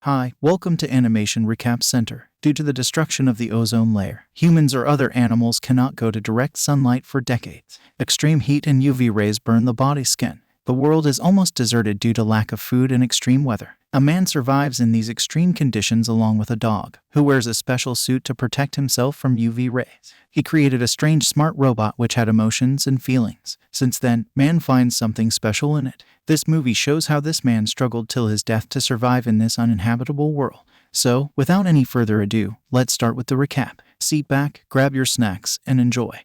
Hi, welcome to Animation Recap Center. Due to the destruction of the ozone layer, humans or other animals cannot go to direct sunlight for decades. Extreme heat and UV rays burn the body skin. The world is almost deserted due to lack of food and extreme weather. A man survives in these extreme conditions along with a dog, who wears a special suit to protect himself from UV rays. He created a strange smart robot which had emotions and feelings. Since then, man finds something special in it. This movie shows how this man struggled till his death to survive in this uninhabitable world. So, without any further ado, let's start with the recap. Sit back, grab your snacks, and enjoy.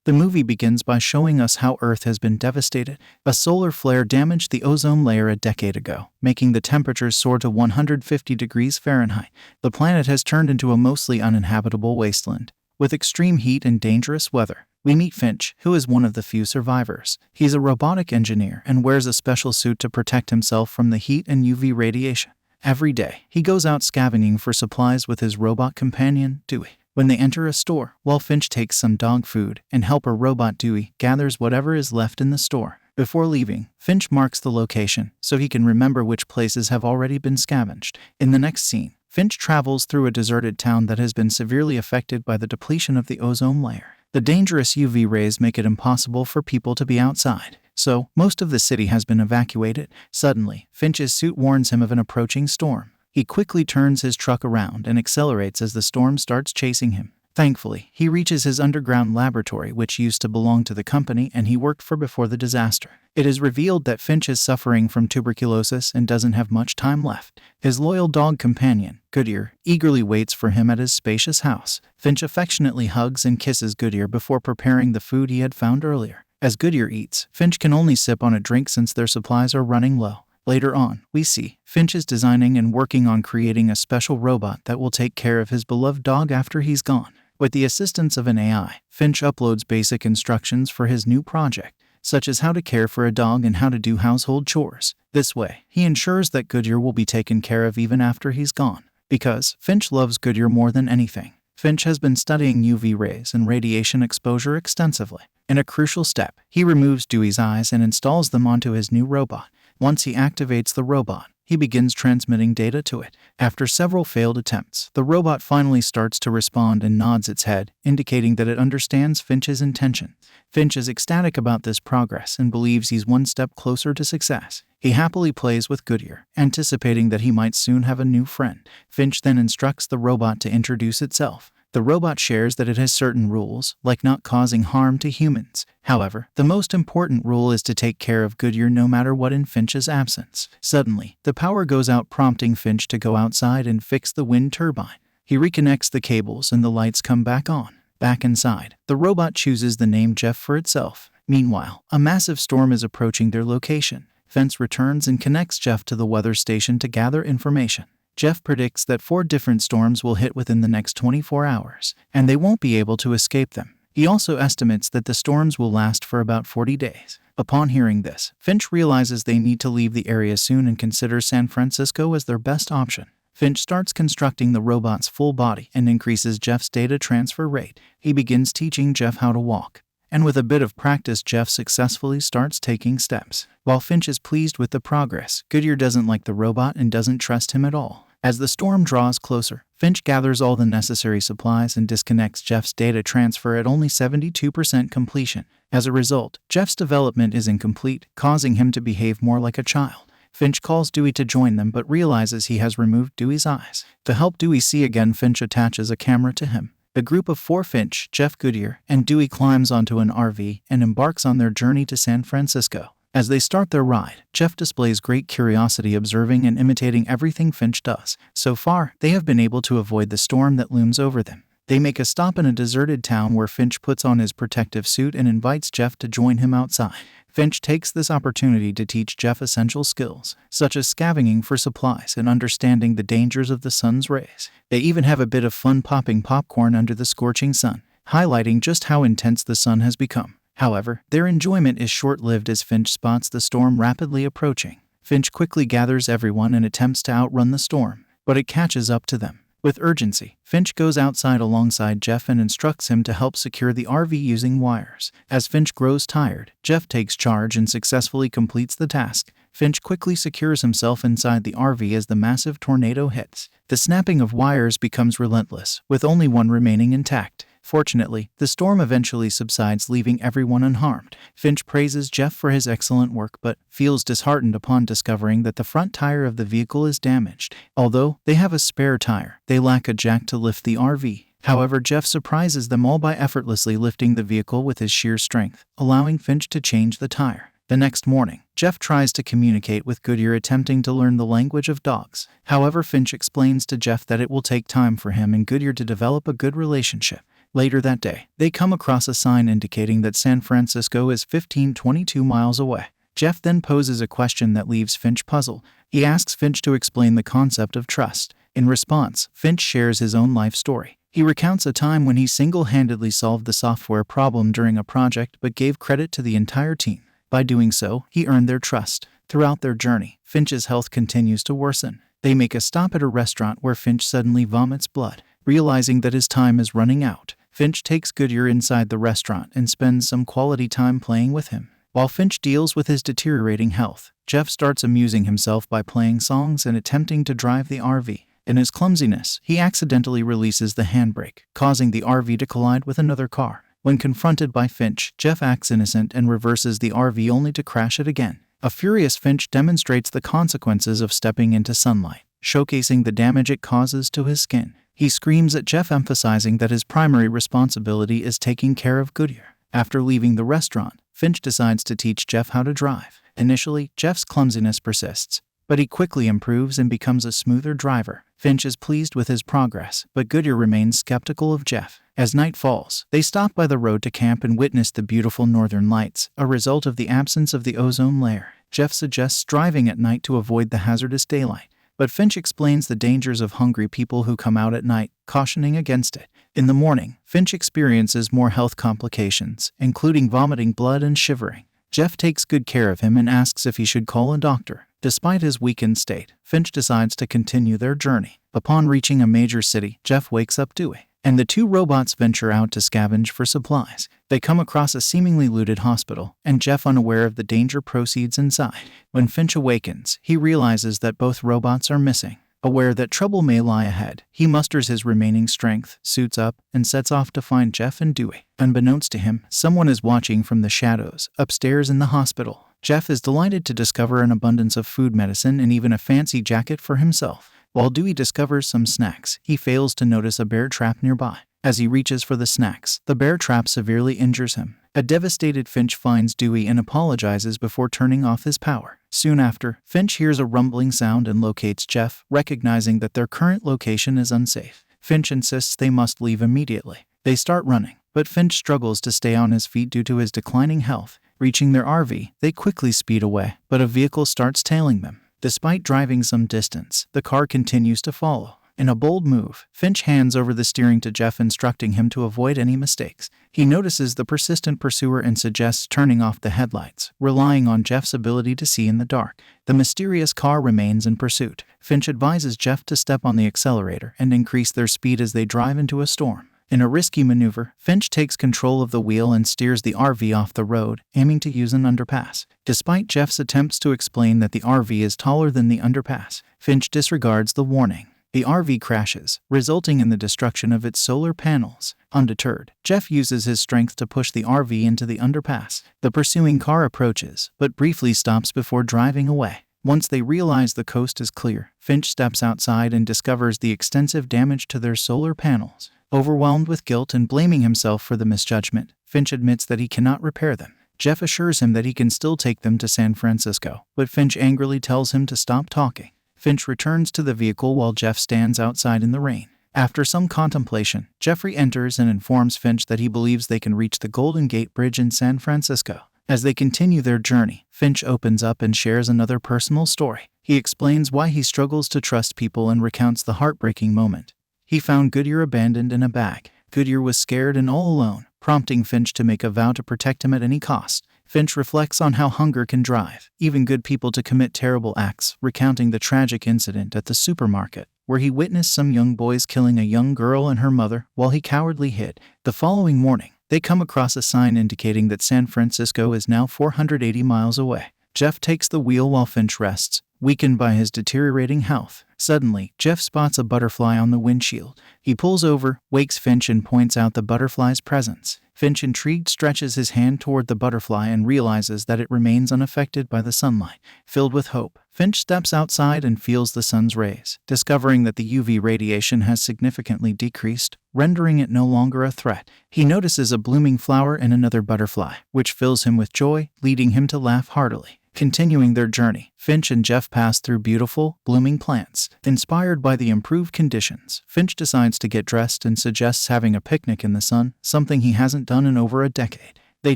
The movie begins by showing us how Earth has been devastated. A solar flare damaged the ozone layer a decade ago, making the temperatures soar to 150 degrees Fahrenheit. The planet has turned into a mostly uninhabitable wasteland, with extreme heat and dangerous weather. We meet Finch, who is one of the few survivors. He's a robotic engineer and wears a special suit to protect himself from the heat and UV radiation. Every day, he goes out scavenging for supplies with his robot companion, Dewey. When they enter a store, while Finch takes some dog food, and helper robot Dewey gathers whatever is left in the store. Before leaving, Finch marks the location so he can remember which places have already been scavenged. In the next scene, Finch travels through a deserted town that has been severely affected by the depletion of the ozone layer. The dangerous UV rays make it impossible for people to be outside, so most of the city has been evacuated. Suddenly, Finch's suit warns him of an approaching storm. He quickly turns his truck around and accelerates as the storm starts chasing him. Thankfully, he reaches his underground laboratory, which used to belong to the company and he worked for before the disaster. It is revealed that Finch is suffering from tuberculosis and doesn't have much time left. His loyal dog companion, Goodyear, eagerly waits for him at his spacious house. Finch affectionately hugs and kisses Goodyear before preparing the food he had found earlier. As Goodyear eats, Finch can only sip on a drink since their supplies are running low. Later on, we see Finch is designing and working on creating a special robot that will take care of his beloved dog after he's gone. With the assistance of an AI, Finch uploads basic instructions for his new project, such as how to care for a dog and how to do household chores. This way, he ensures that Goodyear will be taken care of even after he's gone. Because Finch loves Goodyear more than anything, Finch has been studying UV rays and radiation exposure extensively. In a crucial step, he removes Dewey's eyes and installs them onto his new robot. Once he activates the robot, he begins transmitting data to it. After several failed attempts, the robot finally starts to respond and nods its head, indicating that it understands Finch's intention. Finch is ecstatic about this progress and believes he's one step closer to success. He happily plays with Goodyear, anticipating that he might soon have a new friend. Finch then instructs the robot to introduce itself. The robot shares that it has certain rules, like not causing harm to humans. However, the most important rule is to take care of Goodyear no matter what in Finch's absence. Suddenly, the power goes out, prompting Finch to go outside and fix the wind turbine. He reconnects the cables and the lights come back on. Back inside, the robot chooses the name Jeff for itself. Meanwhile, a massive storm is approaching their location. Finch returns and connects Jeff to the weather station to gather information. Jeff predicts that 4 different storms will hit within the next 24 hours, and they won't be able to escape them. He also estimates that the storms will last for about 40 days. Upon hearing this, Finch realizes they need to leave the area soon and considers San Francisco as their best option. Finch starts constructing the robot's full body and increases Jeff's data transfer rate. He begins teaching Jeff how to walk, and with a bit of practice, Jeff successfully starts taking steps. While Finch is pleased with the progress, Goodyear doesn't like the robot and doesn't trust him at all. As the storm draws closer, Finch gathers all the necessary supplies and disconnects Jeff's data transfer at only 72% completion. As a result, Jeff's development is incomplete, causing him to behave more like a child. Finch calls Dewey to join them but realizes he has removed Dewey's eyes. To help Dewey see again, Finch attaches a camera to him. A group of 4 Finch, Jeff, Goodyear, and Dewey climbs onto an RV and embarks on their journey to San Francisco. As they start their ride, Jeff displays great curiosity, observing and imitating everything Finch does. So far, they have been able to avoid the storm that looms over them. They make a stop in a deserted town where Finch puts on his protective suit and invites Jeff to join him outside. Finch takes this opportunity to teach Jeff essential skills, such as scavenging for supplies and understanding the dangers of the sun's rays. They even have a bit of fun popping popcorn under the scorching sun, highlighting just how intense the sun has become. However, their enjoyment is short-lived as Finch spots the storm rapidly approaching. Finch quickly gathers everyone and attempts to outrun the storm, but it catches up to them. With urgency, Finch goes outside alongside Jeff and instructs him to help secure the RV using wires. As Finch grows tired, Jeff takes charge and successfully completes the task. Finch quickly secures himself inside the RV as the massive tornado hits. The snapping of wires becomes relentless, with only one remaining intact. Fortunately, the storm eventually subsides, leaving everyone unharmed. Finch praises Jeff for his excellent work but feels disheartened upon discovering that the front tire of the vehicle is damaged. Although they have a spare tire, they lack a jack to lift the RV. However, Jeff surprises them all by effortlessly lifting the vehicle with his sheer strength, allowing Finch to change the tire. The next morning, Jeff tries to communicate with Goodyear, attempting to learn the language of dogs. However, Finch explains to Jeff that it will take time for him and Goodyear to develop a good relationship. Later that day, they come across a sign indicating that San Francisco is 1522 miles away. Jeff then poses a question that leaves Finch puzzled. He asks Finch to explain the concept of trust. In response, Finch shares his own life story. He recounts a time when he single-handedly solved the software problem during a project but gave credit to the entire team. By doing so, he earned their trust. Throughout their journey, Finch's health continues to worsen. They make a stop at a restaurant where Finch suddenly vomits blood. Realizing that his time is running out, Finch takes Goodyear inside the restaurant and spends some quality time playing with him. While Finch deals with his deteriorating health, Jeff starts amusing himself by playing songs and attempting to drive the RV. In his clumsiness, he accidentally releases the handbrake, causing the RV to collide with another car. When confronted by Finch, Jeff acts innocent and reverses the RV only to crash it again. A furious Finch demonstrates the consequences of stepping into sunlight, showcasing the damage it causes to his skin. He screams at Jeff, emphasizing that his primary responsibility is taking care of Goodyear. After leaving the restaurant, Finch decides to teach Jeff how to drive. Initially, Jeff's clumsiness persists, but he quickly improves and becomes a smoother driver. Finch is pleased with his progress, but Goodyear remains skeptical of Jeff. As night falls, they stop by the road to camp and witness the beautiful northern lights, a result of the absence of the ozone layer. Jeff suggests driving at night to avoid the hazardous daylight, but Finch explains the dangers of hungry people who come out at night, cautioning against it. In the morning, Finch experiences more health complications, including vomiting blood and shivering. Jeff takes good care of him and asks if he should call a doctor. Despite his weakened state, Finch decides to continue their journey. Upon reaching a major city, Jeff wakes up Dewey, and the two robots venture out to scavenge for supplies. They come across a seemingly looted hospital, and Jeff, unaware of the danger, proceeds inside. When Finch awakens, he realizes that both robots are missing. Aware that trouble may lie ahead, he musters his remaining strength, suits up, and sets off to find Jeff and Dewey. Unbeknownst to him, someone is watching from the shadows, upstairs in the hospital. Jeff is delighted to discover an abundance of food, medicine, and even a fancy jacket for himself. While Dewey discovers some snacks, he fails to notice a bear trap nearby. As he reaches for the snacks, the bear trap severely injures him. A devastated Finch finds Dewey and apologizes before turning off his power. Soon after, Finch hears a rumbling sound and locates Jeff, recognizing that their current location is unsafe. Finch insists they must leave immediately. They start running, but Finch struggles to stay on his feet due to his declining health. Reaching their RV, they quickly speed away, but a vehicle starts tailing them. Despite driving some distance, the car continues to follow. In a bold move, Finch hands over the steering to Jeff, instructing him to avoid any mistakes. He notices the persistent pursuer and suggests turning off the headlights, relying on Jeff's ability to see in the dark. The mysterious car remains in pursuit. Finch advises Jeff to step on the accelerator and increase their speed as they drive into a storm. In a risky maneuver, Finch takes control of the wheel and steers the RV off the road, aiming to use an underpass. Despite Jeff's attempts to explain that the RV is taller than the underpass, Finch disregards the warning. The RV crashes, resulting in the destruction of its solar panels. Undeterred, Jeff uses his strength to push the RV into the underpass. The pursuing car approaches, but briefly stops before driving away. Once they realize the coast is clear, Finch steps outside and discovers the extensive damage to their solar panels. Overwhelmed with guilt and blaming himself for the misjudgment, Finch admits that he cannot repair them. Jeff assures him that he can still take them to San Francisco, but Finch angrily tells him to stop talking. Finch returns to the vehicle while Jeff stands outside in the rain. After some contemplation, Jeffrey enters and informs Finch that he believes they can reach the Golden Gate Bridge in San Francisco. As they continue their journey, Finch opens up and shares another personal story. He explains why he struggles to trust people and recounts the heartbreaking moment. He found Goodyear abandoned in a bag. Goodyear was scared and all alone, prompting Finch to make a vow to protect him at any cost. Finch reflects on how hunger can drive even good people to commit terrible acts, recounting the tragic incident at the supermarket, where he witnessed some young boys killing a young girl and her mother while he cowardly hid. The following morning, they come across a sign indicating that San Francisco is now 480 miles away. Jeff takes the wheel while Finch rests, weakened by his deteriorating health. Suddenly, Jeff spots a butterfly on the windshield. He pulls over, wakes Finch and points out the butterfly's presence. Finch, intrigued, stretches his hand toward the butterfly and realizes that it remains unaffected by the sunlight. Filled with hope, Finch steps outside and feels the sun's rays, discovering that the UV radiation has significantly decreased, rendering it no longer a threat. He notices a blooming flower and another butterfly, which fills him with joy, leading him to laugh heartily. Continuing their journey, Finch and Jeff pass through beautiful, blooming plants. Inspired by the improved conditions, Finch decides to get dressed and suggests having a picnic in the sun, something he hasn't done in over a decade. They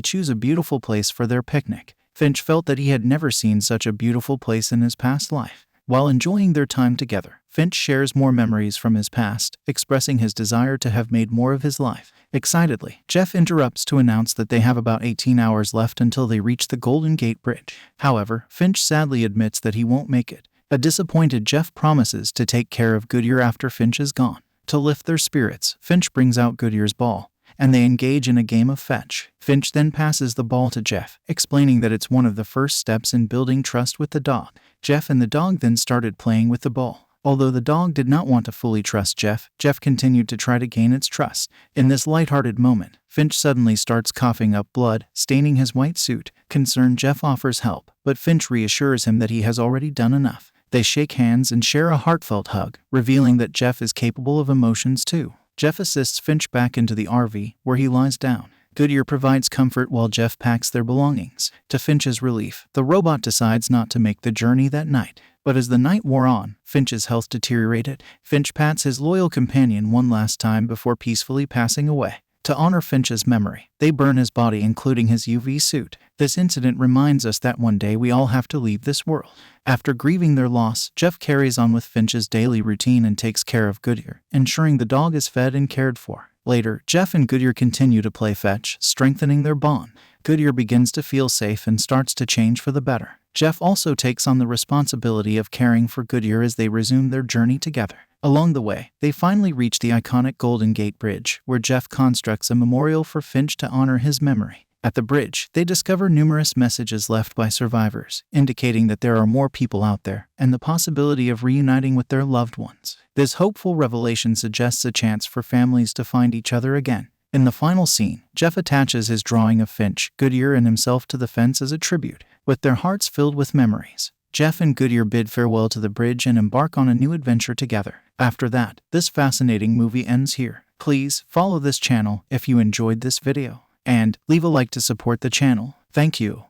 choose a beautiful place for their picnic. Finch felt that he had never seen such a beautiful place in his past life. While enjoying their time together, Finch shares more memories from his past, expressing his desire to have made more of his life. Excitedly, Jeff interrupts to announce that they have about 18 hours left until they reach the Golden Gate Bridge. However, Finch sadly admits that he won't make it. A disappointed Jeff promises to take care of Goodyear after Finch is gone. To lift their spirits, Finch brings out Goodyear's ball, and they engage in a game of fetch. Finch then passes the ball to Jeff, explaining that it's one of the first steps in building trust with the dog. Jeff and the dog then started playing with the ball. Although the dog did not want to fully trust Jeff, Jeff continued to try to gain its trust. In this lighthearted moment, Finch suddenly starts coughing up blood, staining his white suit. Concerned, Jeff offers help, but Finch reassures him that he has already done enough. They shake hands and share a heartfelt hug, revealing that Jeff is capable of emotions too. Jeff assists Finch back into the RV, where he lies down. Goodyear provides comfort while Jeff packs their belongings. To Finch's relief, the robot decides not to make the journey that night. But as the night wore on, Finch's health deteriorated. Finch pats his loyal companion one last time before peacefully passing away. To honor Finch's memory, they burn his body, including his UV suit. This incident reminds us that one day we all have to leave this world. After grieving their loss, Jeff carries on with Finch's daily routine and takes care of Goodyear, ensuring the dog is fed and cared for. Later, Jeff and Goodyear continue to play fetch, strengthening their bond. Goodyear begins to feel safe and starts to change for the better. Jeff also takes on the responsibility of caring for Goodyear as they resume their journey together. Along the way, they finally reach the iconic Golden Gate Bridge, where Jeff constructs a memorial for Finch to honor his memory. At the bridge, they discover numerous messages left by survivors, indicating that there are more people out there, and the possibility of reuniting with their loved ones. This hopeful revelation suggests a chance for families to find each other again. In the final scene, Jeff attaches his drawing of Finch, Goodyear, and himself to the fence as a tribute. With their hearts filled with memories, Jeff and Goodyear bid farewell to the bridge and embark on a new adventure together. After that, this fascinating movie ends here. Please follow this channel if you enjoyed this video, and leave a like to support the channel. Thank you.